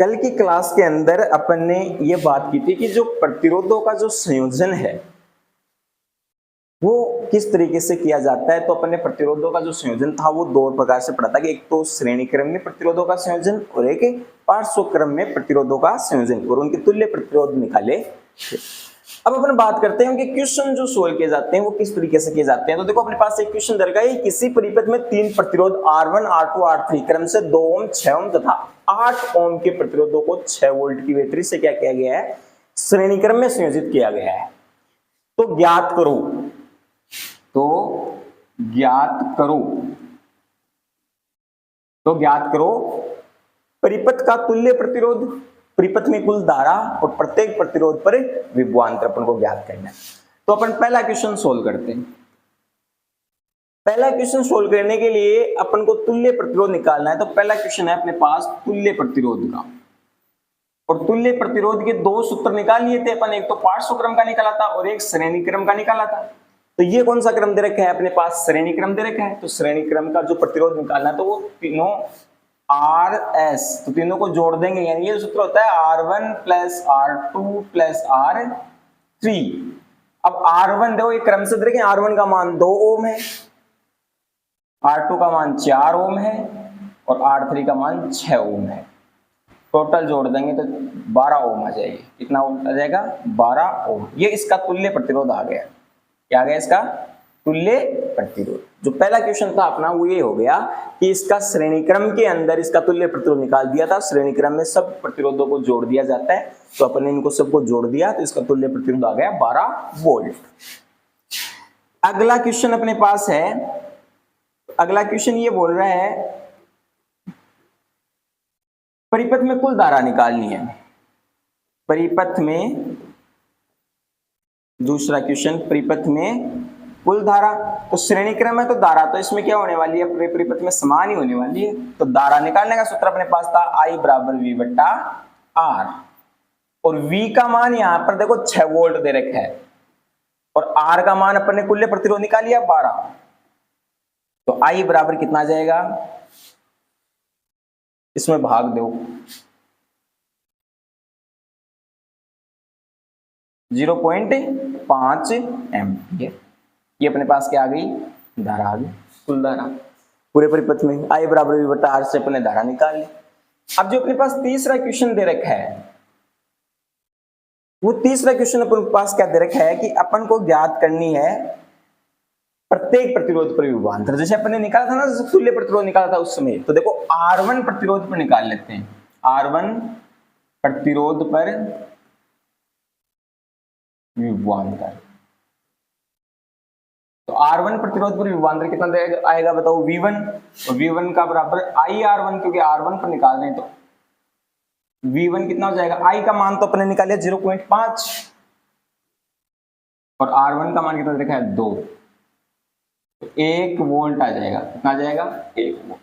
कल की क्लास के अंदर अपन ने ये बात की थी कि जो प्रतिरोधों का जो संयोजन है वो किस तरीके से किया जाता है। तो अपन ने प्रतिरोधों का जो संयोजन था वो दो प्रकार से पढ़ा था कि एक तो श्रेणी क्रम में प्रतिरोधों का संयोजन और एक पार्श्व क्रम में प्रतिरोधों का संयोजन, और उनके तुल्य प्रतिरोध निकाले थे। अब अपन बात करते हैं कि क्वेश्चन जो सोल्व किए जाते हैं वो किस तरीके से किए जाते हैं। तो देखो अपने पास एक क्वेश्चन दे रखा है, किसी परिपथ में तीन प्रतिरोध R1, R2, R3 क्रम से 2 ओम, 6 ओम तथा 8 ओम के प्रतिरोधों को 6 वोल्ट की बैटरी से क्या किया गया है, श्रेणी क्रम में संयोजित किया गया है। तो ज्ञात करो, ज्ञात करो परिपथ का तुल्य प्रतिरोध, परिपथ में कुल धारा और प्रत्येक प्रतिरोध पर विभवांतर अपन को ज्ञात करना है। तो अपन पहला क्वेश्चन सोल्व करते हैं। पहला क्वेश्चन सोल्व करने के लिए अपन को तुल्य प्रतिरोध निकालना है। तो पहला क्वेश्चन है अपने पास तुल्य प्रतिरोध का, और तुल्य प्रतिरोध के दो सूत्र निकाल लिए थे अपन, एक तो पार्श्व क्रम का निकाला था और एक श्रेणी क्रम का निकाला था। तो ये कौन सा क्रम दे रखा है अपने पास, श्रेणी क्रम दे रखा है। तो श्रेणी क्रम का जो प्रतिरोध निकालना है तो वो तीनों RS, तो तीनों को जोड़ देंगे, यानी ये सूत्र होता है R1 plus R2 plus R3। अब R1 देखो ये क्रम से देखें, R1 का मान 2 ओम है, R2 का मान 4 ओम है और R3 का मान 6 ओम है। टोटल जोड़ देंगे तो 12 ओम आ जाएगी। कितना ओम आ जाएगा, 12 ओम। ये इसका तुल्य प्रतिरोध आ गया। क्या आ गया इसका तुल्य प्रतिरोध। जो पहला क्वेश्चन था अपना वो ये हो गया कि इसका श्रेणी क्रम के अंदर इसका तुल्य प्रतिरोध निकाल दिया था। श्रेणी क्रम में सब प्रतिरोधों को जोड़ दिया जाता है, तो अपन ने इनको सबको जोड़ दिया तो इसका तुल्य प्रतिरोध आ गया 12 वोल्ट। अगला क्वेश्चन अपने पास है, अगला क्वेश्चन ये बोल रहा है परिपथ में कुल धारा निकालनी है। परिपथ में, दूसरा क्वेश्चन, परिपथ में कुल धारा। तो श्रेणी क्रम है तो धारा तो इसमें क्या होने वाली है, पूरे परिपथ में समान ही होने वाली है। तो धारा निकालने का सूत्र अपने पास था I बराबर V बट्टा R, और V का मान यहां पर देखो 6 वोल्ट दे रखा है और R का मान अपन ने कुल्य प्रतिरोध निकाल लिया 12। तो I बराबर कितना आ जाएगा, इसमें भाग दो 0.5 एम्पियर। ये अपने पास क्या आ गई, धारा आ गई, कुल धारा पूरे परिपथ में। I बराबर V बटा R से अपने धारा निकाल ली। अब जो अपने पास तीसरा क्वेश्चन दे रखा है, वो तीसरा क्वेश्चन अपने पास क्या दे रखा है कि अपन को ज्ञात करनी है प्रत्येक प्रतिरोध पर विभवांतर। जैसे अपन ने निकाला था ना, जैसे तुल्य प्रतिरोध निकाला था उस समय, तो देखो R1 प्रतिरोध पर निकाल लेते हैं। R1 प्रतिरोध पर विभवांतर, तो R1 प्रतिरोध पर विभवांतर कितना आएगा बताओ, V1, और V1 का बराबर IR1, क्योंकि R1 पर निकाल रहे हैं तो V1 कितना हो जाएगा, I का मान तो अपने निकाले 0.5 और R1 का मान कितना देखा है 2, तो 1 वोल्ट आ जाएगा। कितना आ जाएगा, 1 वोल्ट।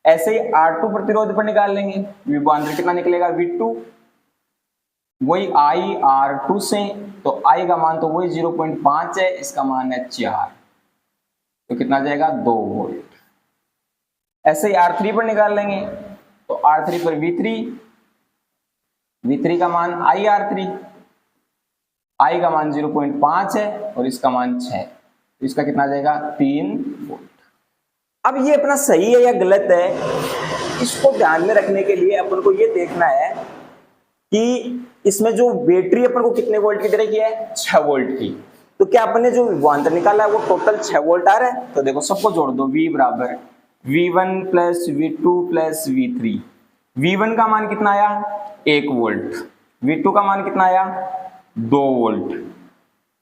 ऐसे ही R2 प्रतिरोध पर निकाल लेंगे, विभवांतर कितना निकलेगा, V2, वही IR2 से, तो I का मान तो वही 0.5 है, इसका मान है 4, तो कितना आ जाएगा 2 वोल्ट। ऐसे ही R3 पर निकाल लेंगे, तो R3 पर V3 का मान IR3, I का मान 0.5 है और इसका मान 6, तो इसका कितना आ जाएगा 3 वोल्ट। अब ये अपना सही है या गलत है, इसको ध्यान में रखने के लिए अपन को ये देखना है कि इसमें जो बैटरी अपन को कितने वोल्ट की तरह की है, 6 वोल्ट की। तो क्या अपन ने जो विभवांतर निकाला है वो टोटल 6 वोल्ट आ रहा है। तो देखो सबको जोड़ दो, V बराबर V1 plus V2 plus V3। V1 का मान कितना आया, 1 वोल्ट, V2 का मान कितना आया 2 वोल्ट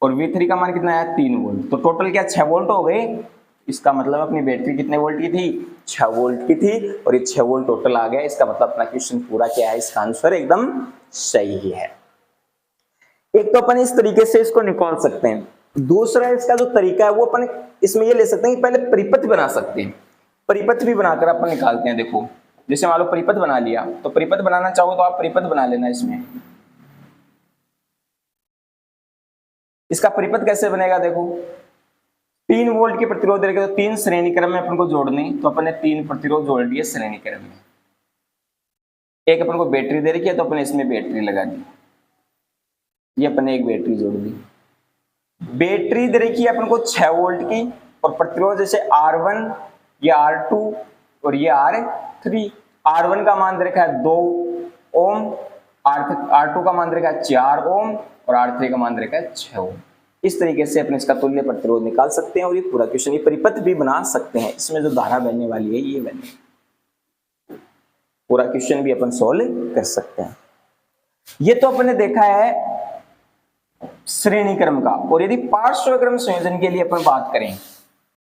और V3 का मान कितना आया 3 वोल्ट। तो टोटल क्या 6 वोल्ट हो गए। इसका मतलब अपनी बैटरी कितने वोल्ट की थी, 6 वोल्ट की थी, और ये 6 वोल्ट टोटल आ गया। इसका मतलब अपना क्वेश्चन पूरा क्या है, इसका आंसर एकदम सही है। एक तो अपन इस तरीके से इसको निकाल सकते हैं। दूसरा इसका जो तरीका है वो अपन इसमें ये ले सकते हैं कि पहले परिपथ बना सकते हैं, परिपथ भी बनाकर अपन निकालते हैं। देखो जैसे मान लो परिपथ बना लिया, तो परिपथ बनाना चाहो तो आप परिपथ बना लेना। इसमें इसका परिपथ कैसे बनेगा, देखो 3 वोल्ट की प्रतिरोध रहेगा, तो 3 श्रेणी क्रम में अपन को जोड़ने, तो अपन ने 3 प्रतिरोध जोड़ दिए श्रेणी क्रम में। एक अपन को बैटरी दे रखी है तो अपन इसमें बैटरी लगा दी, ये अपन ने एक बैटरी जोड़ दी। बैटरी दे रखी है अपन को 6 वोल्ट की और प्रतिरोध जैसे R1, ये R2 और ये R3। R1 का मान दे रखा है 2 ओम, R2 का मान दे रखा है 4 ओम और R3 का मान दे रखा है 6 ओम। इस तरीके से अपन इसका तुल्य प्रतिरोध निकाल सकते हैं और ये पूरा क्वेश्चन, ये परिपथ भी बना सकते हैं। इसमें जो धारा बहने वाली है ये बने, पूरा क्वेश्चन भी अपन सोल्व कर सकते हैं। ये तो अपन ने देखा है श्रेणी क्रम का। और यदि पार्श्व क्रम संयोजन के लिए अपन बात करें